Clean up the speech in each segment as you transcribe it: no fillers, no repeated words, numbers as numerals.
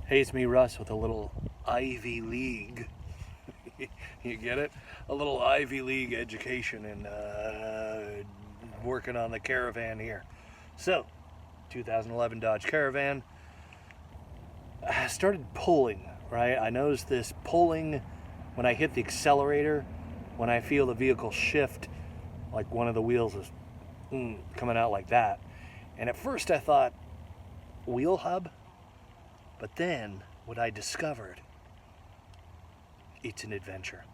Hey, it's me, Russ, with a little Ivy League. You get it? A little Ivy League education and working on the Caravan here. So, 2011 Dodge Caravan. I started pulling, right? I noticed this pulling when I hit the accelerator, when I feel the vehicle shift, like one of the wheels is coming out like that. And at first I thought, wheel hub? But then what I discovered, it's an adventure.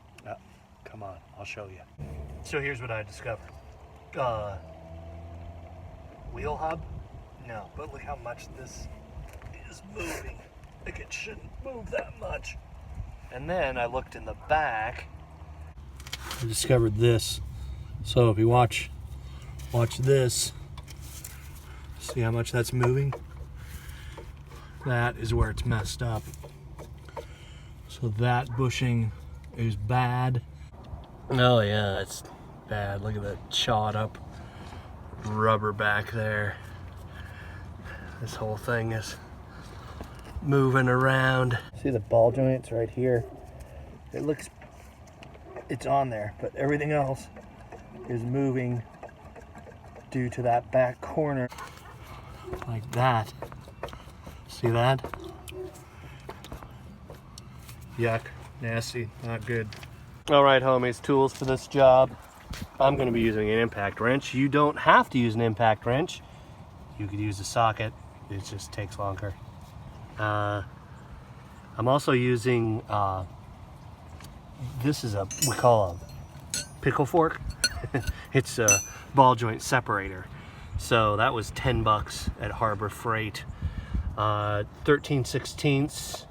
Come on, I'll show you. So here's what I discovered. Wheel hub? No, but look how much this is moving. Like it shouldn't move that much. And then I looked in the back. I discovered this. So if you watch this, see how much that's moving? That is where it's messed up. So that bushing is bad. Oh yeah, it's bad. Look at that chawed up rubber back there. This whole thing is moving around. See the ball joints right here? It's on there, but everything else is moving due to that back corner. Like that. See that? Yuck, nasty, not good. All right, homies, tools for this job. I'm gonna be using an impact wrench. You don't have to use an impact wrench. You could use a socket, it just takes longer. I'm also using, this is we call a pickle fork. It's a ball joint separator. So that was 10 bucks at Harbor Freight. 13/16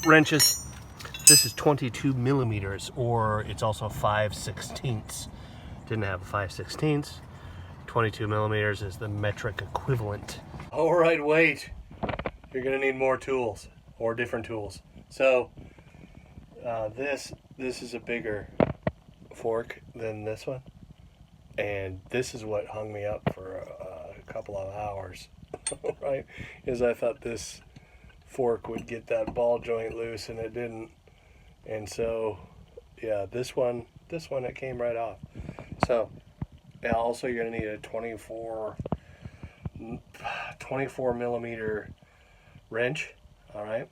wrenches. This is 22 millimeters, or it's also 5/16. Didn't have a 5/16. 22 millimeters is the metric equivalent. All right, wait. You're gonna need more tools, or different tools. So this is a bigger fork than this one, and this is what hung me up for a couple of hours. Right, is I thought this fork would get that ball joint loose, and it didn't. And so yeah, this one it came right off. So yeah, also you're gonna need a 24 millimeter wrench. All right,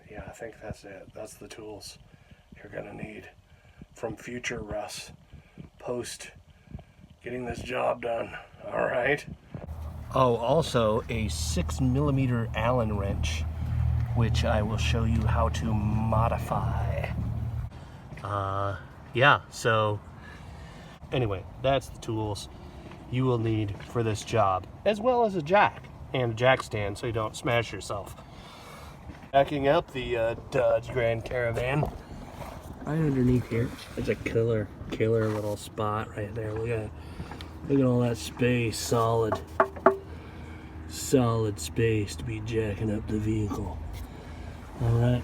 yeah, I think that's it. That's the tools you're gonna need from future Russ post getting this job done. All right. Oh, also a 6 millimeter Allen wrench, which I will show you how to modify. Yeah, so anyway, that's the tools you will need for this job, as well as a jack and a jack stand so you don't smash yourself. Backing up the Dodge Grand Caravan, right underneath here, there's a killer little spot right there. Look at all that space, solid space to be jacking up the vehicle. All right,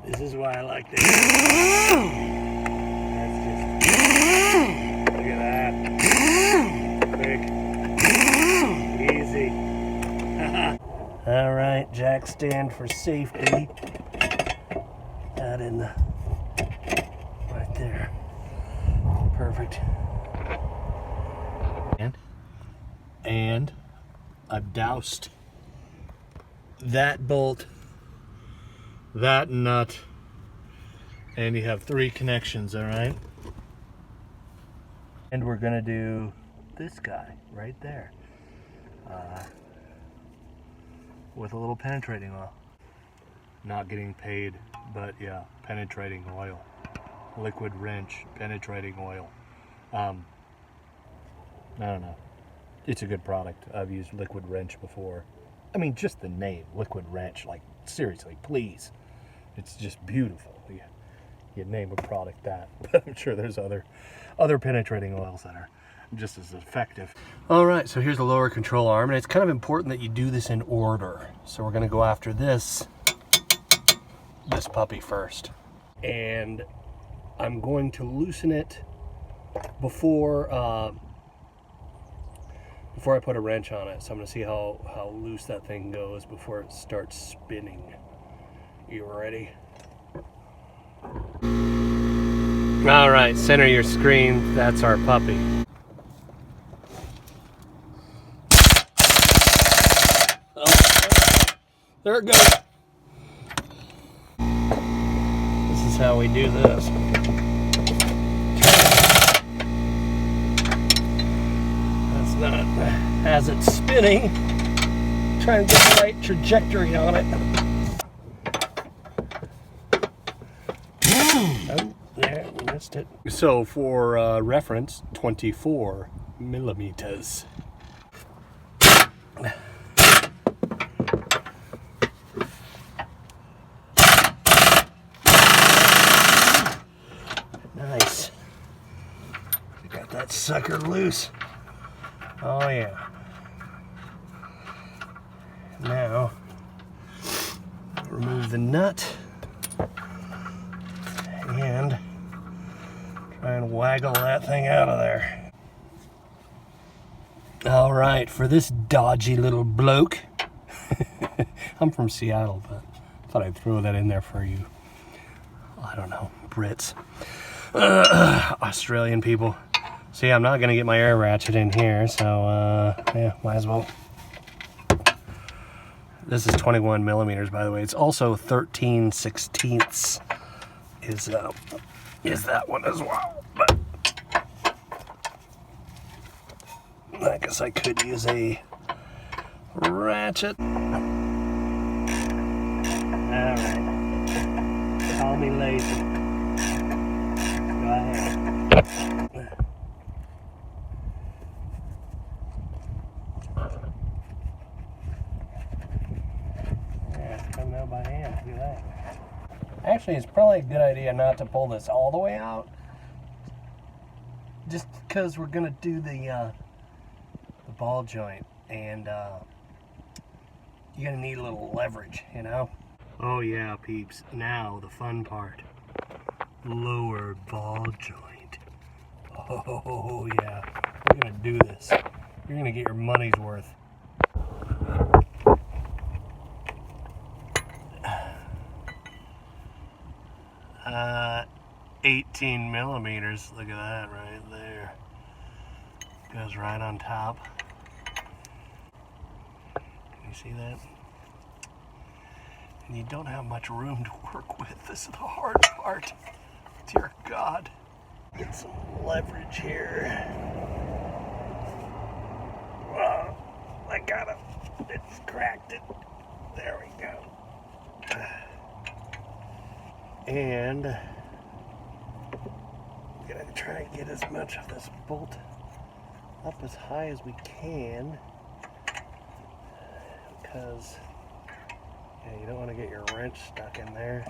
this is why I like this. Look at that, quick, easy. All right, jack stand for safety. That in the right there. Perfect. And I've doused that bolt, that nut, and you have 3 connections, all right? And we're gonna do this guy right there with a little penetrating oil. Not getting paid, but yeah, penetrating oil. Liquid wrench, penetrating oil. I don't know. It's a good product. I've used liquid wrench before. I mean, just the name, liquid wrench, like seriously, please. It's just beautiful. You name a product that, but I'm sure there's other penetrating oils that are just as effective. All right, so here's the lower control arm, and it's kind of important that you do this in order. So we're gonna go after this puppy first. And I'm going to loosen it before before I put a wrench on it. So I'm going to see how loose that thing goes before it starts spinning. You ready? All right, center your screen. That's our puppy. Oh, there it goes. This is how we do this. That's not, as it's spinning, try and get the right trajectory on it. Oh, there, we missed it. So for reference, 24 millimeters. Nice. We got that sucker loose. Oh yeah. Now, remove the nut and try and waggle that thing out of there. All right, for this dodgy little bloke. I'm from Seattle, but I thought I'd throw that in there for you. I don't know, Brits. Australian people. See, I'm not gonna get my air ratchet in here, so yeah, might as well. This is 21 millimeters, by the way. It's also 13/16 is that one as well. But I guess I could use a ratchet. All right, call me lazy. Go ahead. Coming out by hand, do that. Actually, it's probably a good idea not to pull this all the way out, just because we're gonna do the ball joint, and you're gonna need a little leverage, you know. Oh yeah, peeps. Now the fun part: lower ball joint. Oh yeah, we're gonna do this. You're gonna get your money's worth. 18 millimeters. Look at that right there. Goes right on top. Can you see that? And you don't have much room to work with. This is the hard part. Dear God. Get some leverage here. Whoa, I got it. It's cracked it. There we go. And I'm gonna try and get as much of this bolt up as high as we can, because yeah, you don't want to get your wrench stuck in there.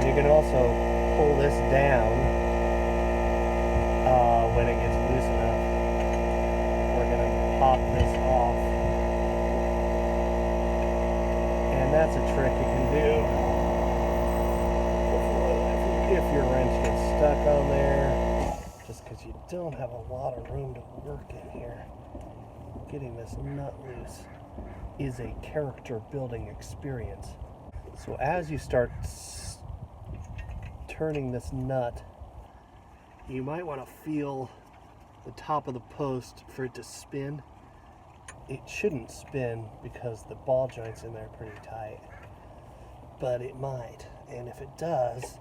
You can also pull this down when it gets loose enough. We're going to pop this off. And that's a trick you can do if your wrench gets stuck on there. Just because you don't have a lot of room to work in here. Getting this nut loose is a character building experience. So as you start turning this nut, you might want to feel the top of the post for it to spin. It shouldn't spin because the ball joint's in there pretty tight, but it might, and if it does,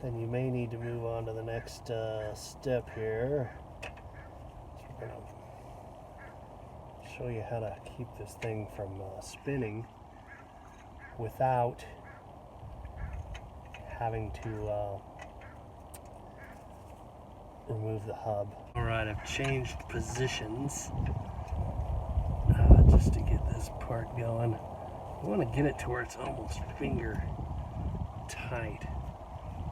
then you may need to move on to the next step here. So we're going to show you how to keep this thing from spinning without having to remove the hub. Alright, I've changed positions just to get this part going. I want to get it to where it's almost finger tight.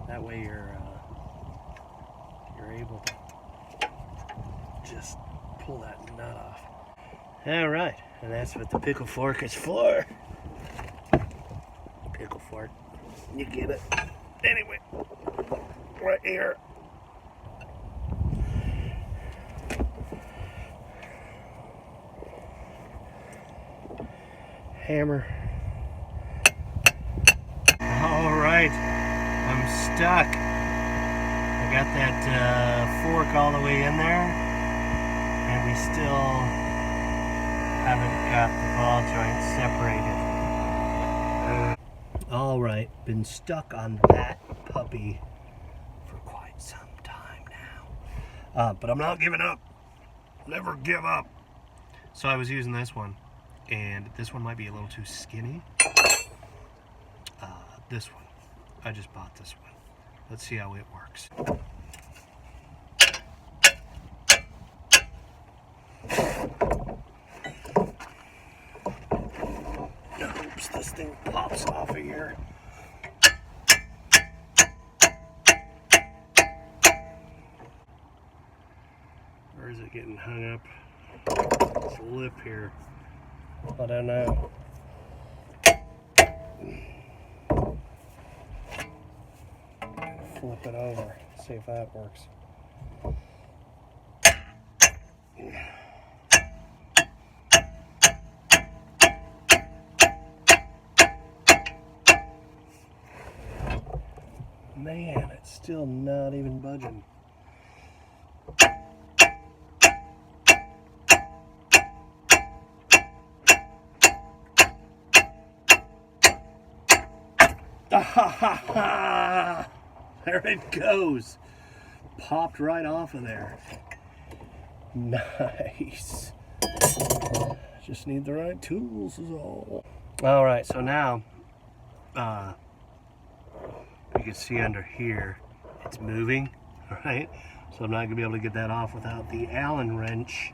That way you're able to just pull that nut off. All right, and that's what the pickle fork is for. Pickle fork, you get it. Anyway, right here. Hammer. All right, I'm stuck. I got that fork all the way in there, and we still haven't got the ball joint separated. All right, been stuck on that puppy for quite some time now, but I'm not giving up. Never give up. So I was using this one, and this one might be a little too skinny. This one, I just bought this one. Let's see how it works. Oops, this thing pops off of here. Or is it getting hung up? This lip here. I don't know. Flip it over, see if that works. Man, it's still not even budging. There it goes. Popped right off of there. Nice. Just need the right tools is all. All right, so now you can see under here it's moving, all right? So I'm not gonna be able to get that off without the Allen wrench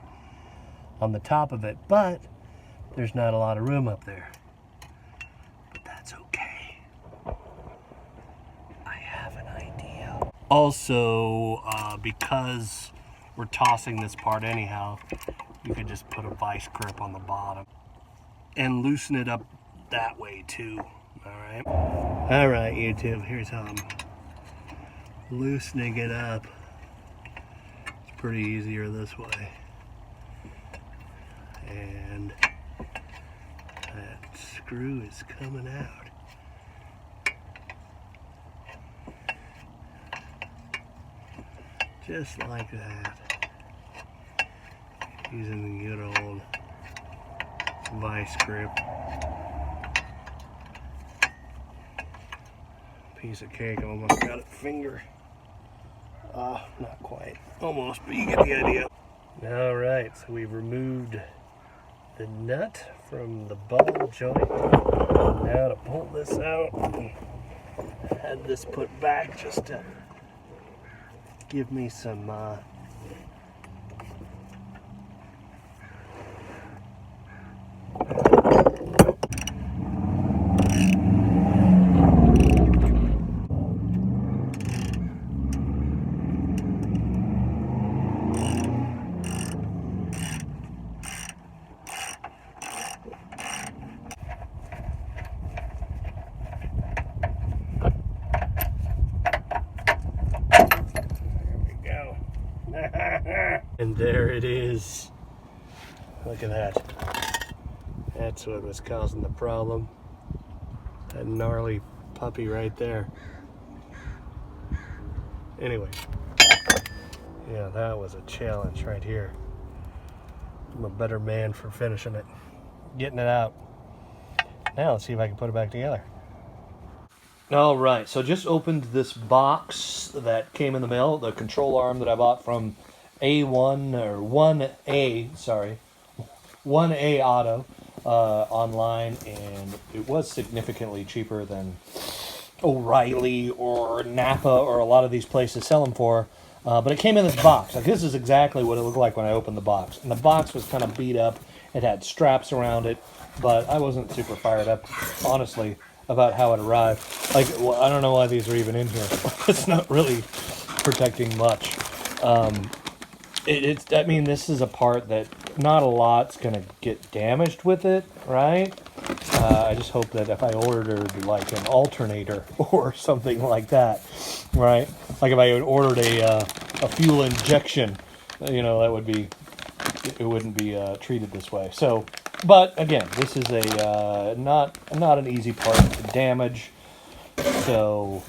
on the top of it, but there's not a lot of room up there. But that's okay. Also, because we're tossing this part anyhow, you could just put a vice grip on the bottom and loosen it up that way too. All right, YouTube, here's how I'm loosening it up. It's pretty easier this way. And that screw is coming out. Just like that. Using the good old vice grip. Piece of cake, almost got it finger. Not quite. Almost, but you get the idea. All right, so we've removed the nut from the ball joint. Now to pull this out, I had this put back just to give me some and there it is. Look at that. That's what was causing the problem. That gnarly puppy right there. Anyway, yeah, that was a challenge right here. I'm a better man for finishing it, getting it out. Now let's see if I can put it back together. All right, so just opened this box that came in the mail, the control arm that I bought from A1 or 1A, sorry, 1A Auto online, and it was significantly cheaper than O'Reilly or Napa or a lot of these places sell them for. But it came in this box. Like, this is exactly what it looked like when I opened the box. And the box was kind of beat up. It had straps around it, but I wasn't super fired up, honestly, about how it arrived. Like, well, I don't know why these are even in here. It's not really protecting much. I mean, this is a part that not a lot's gonna get damaged with it, right? I just hope that if I ordered like an alternator or something like that, right? Like if I had ordered a fuel injection, you know, that would be, it wouldn't be treated this way. So, but again, this is a not an easy part to damage. So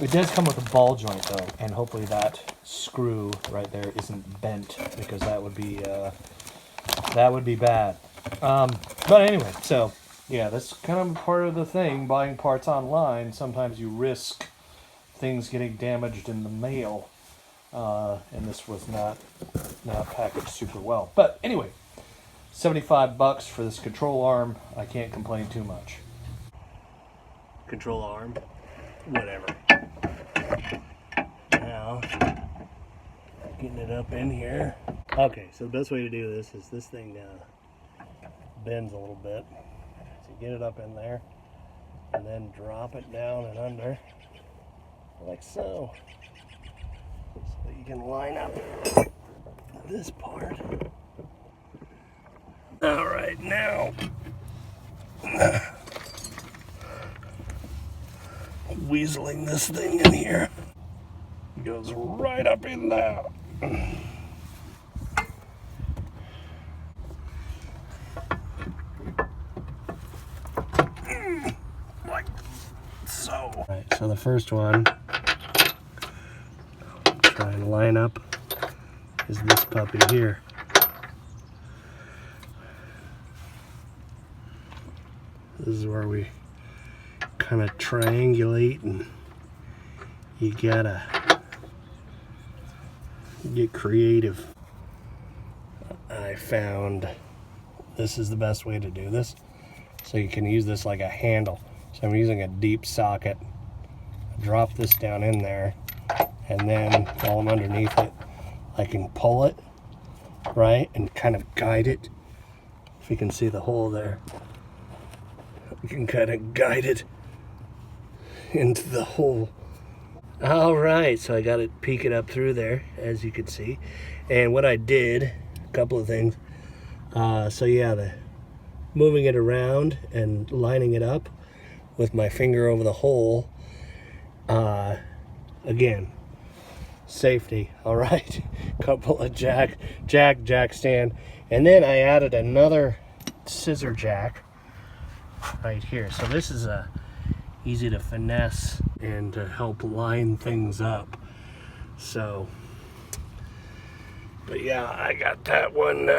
it does come with a ball joint though, and hopefully that screw right there isn't bent, because that would be bad. But anyway, so yeah, that's kind of part of the thing. Buying parts online, sometimes you risk things getting damaged in the mail, and this was not packaged super well. But anyway, $75 for this control arm. I can't complain too much. Control arm, whatever. Now, getting it up in here. Okay, so the best way to do this is this thing bends a little bit. So you get it up in there, and then drop it down and under, like so. So that you can line up this part. All right, now, weaseling this thing in here. Goes right up in there. Like so. All right, so the first one, try and line up, is this puppy here. This is where we kind of triangulate, and you gotta get creative. I found this is the best way to do this. So you can use this like a handle. So I'm using a deep socket. Drop this down in there, and then while I'm underneath it, I can pull it, right, and kind of guide it. If you can see the hole there, you can kind of guide it into the hole. All right, so I got it peeking up through there, as you can see. And what I did, a couple of things. So yeah, moving it around and lining it up with my finger over the hole. Again, safety. All right, couple of jack stand, and then I added another scissor jack right here. So this is easy to finesse and to help line things up. So, but yeah, I got that one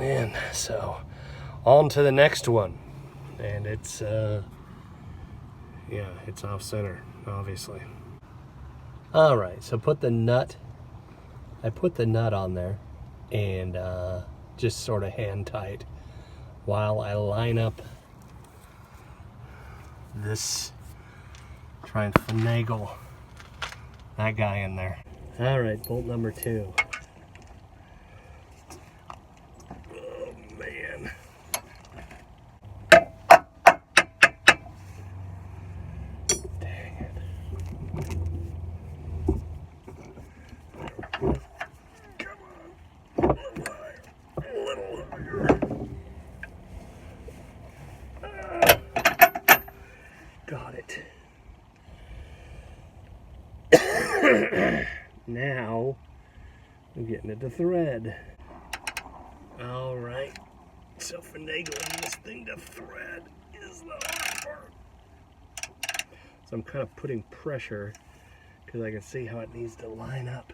in. So on to the next one, and it's yeah, it's off center, obviously. All right, so I put the nut on there, and just sort of hand tight while I line up this, try and finagle that guy in there. All right, bolt number 2. Oh man. Dang it. Come on. A little higher. Got it. Now I'm getting it to thread. All right, so finagling this thing to thread is the hard part. So I'm kind of putting pressure because I can see how it needs to line up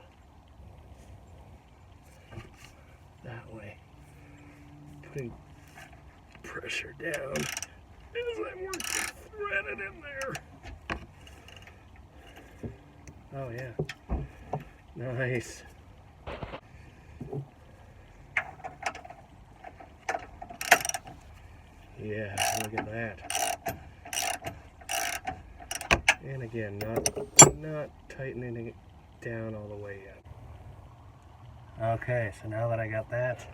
that way. Putting pressure down as I work to thread it in there. Oh yeah, nice. Yeah, look at that. And again, not tightening it down all the way yet. Okay, so now that I got that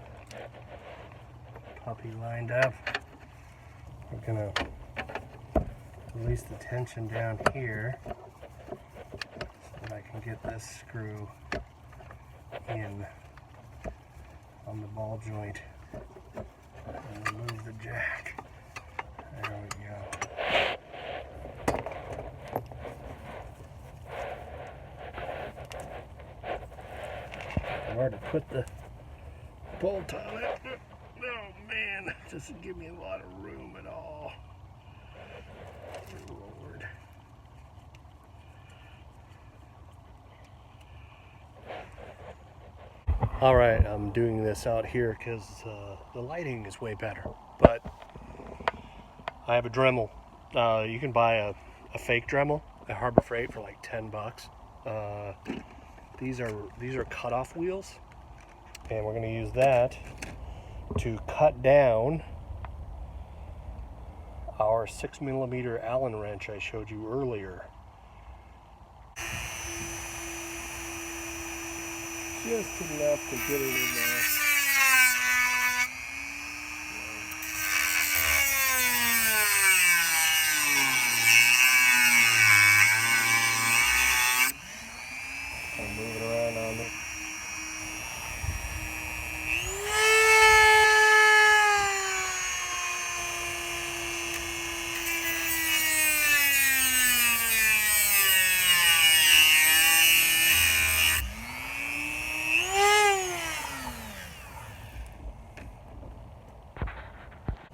puppy lined up, we're gonna release the tension down here so that I can get this screw in on the ball joint and remove the jack. There we go. Hard to put the bolt on it. Oh man, it doesn't give me a lot of room at all. Lord. All right, I'm doing this out here because the lighting is way better, but I have a Dremel. You can buy a fake Dremel at Harbor Freight for like 10 bucks. These are cutoff wheels, and we're going to use that to cut down our 6mm Allen wrench I showed you earlier. Just enough to get it in there. I'll move it around on me.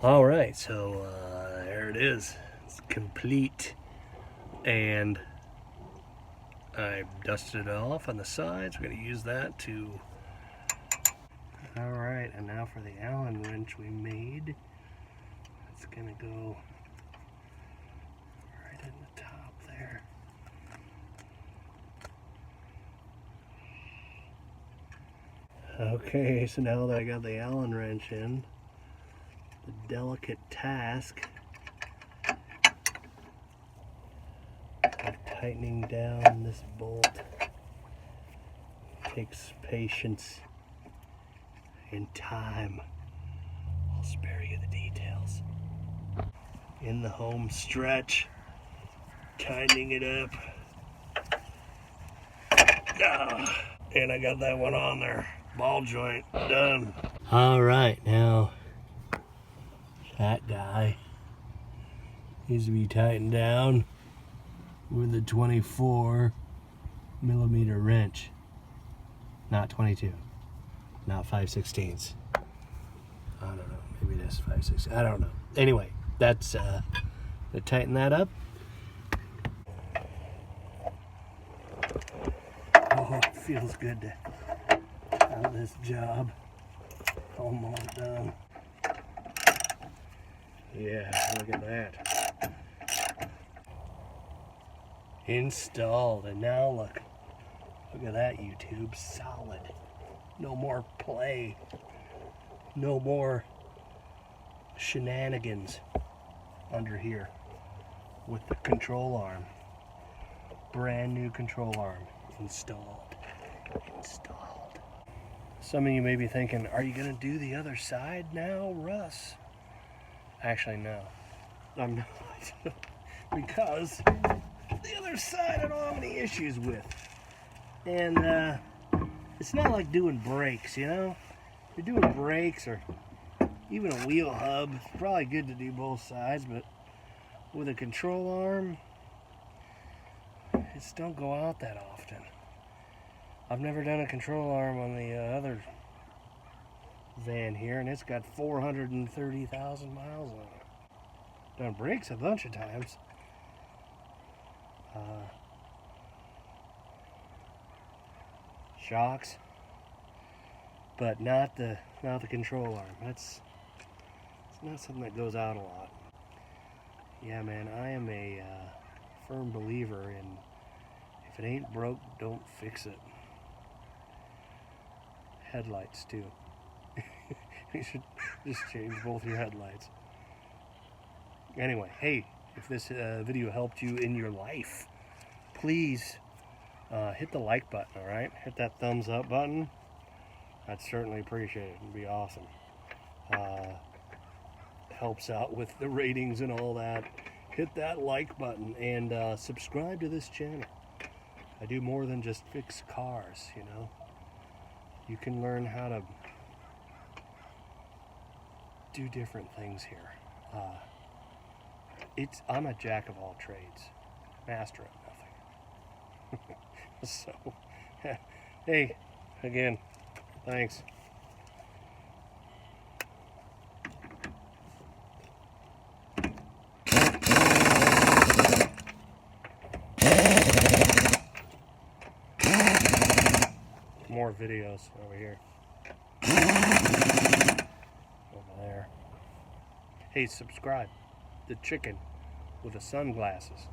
All right, so there it is. It's complete, and I dusted it off on the sides. We're going to use that to... All right, and now for the Allen wrench we made. It's going to go right in the top there. Okay, so now that I got the Allen wrench in, the delicate task of tightening down this bolt takes patience and time. I'll spare you the details. In the home stretch, tightening it up. And I got that one on there. Ball joint done. All right, now that guy needs to be tightened down with a 24mm wrench, not 22, not 5/16. I don't know, maybe that's 5/16. I don't know. Anyway, that's to tighten that up. Oh, it feels good to have this job almost done. Yeah, look at that. Installed, and now look at that, YouTube, solid. No more play, no more shenanigans under here with the control arm. Brand new control arm installed. Some of you may be thinking, are you gonna do the other side now, Russ? Actually, no, I'm not. Because the other side I don't have any issues with. And it's not like doing brakes, you know? If you're doing brakes or even a wheel hub, it's probably good to do both sides, but with a control arm, it just don't go out that often. I've never done a control arm on the other van here, and it's got 430,000 miles on it. Done brakes a bunch of times. Shocks, but not the control arm. It's not something that goes out a lot. Yeah, man, I am a firm believer in if it ain't broke, don't fix it. Headlights too. You should just change both your headlights. Anyway, hey, if this video helped you in your life, please hit the like button, all right? Hit that thumbs up button. I'd certainly appreciate it. It'd be awesome. Helps out with the ratings and all that. Hit that like button and subscribe to this channel. I do more than just fix cars, you know. You can learn how to do different things here. I'm a jack of all trades, master of nothing. So, hey, again, thanks. More videos over here. Over there. Hey, subscribe. The chicken with the sunglasses.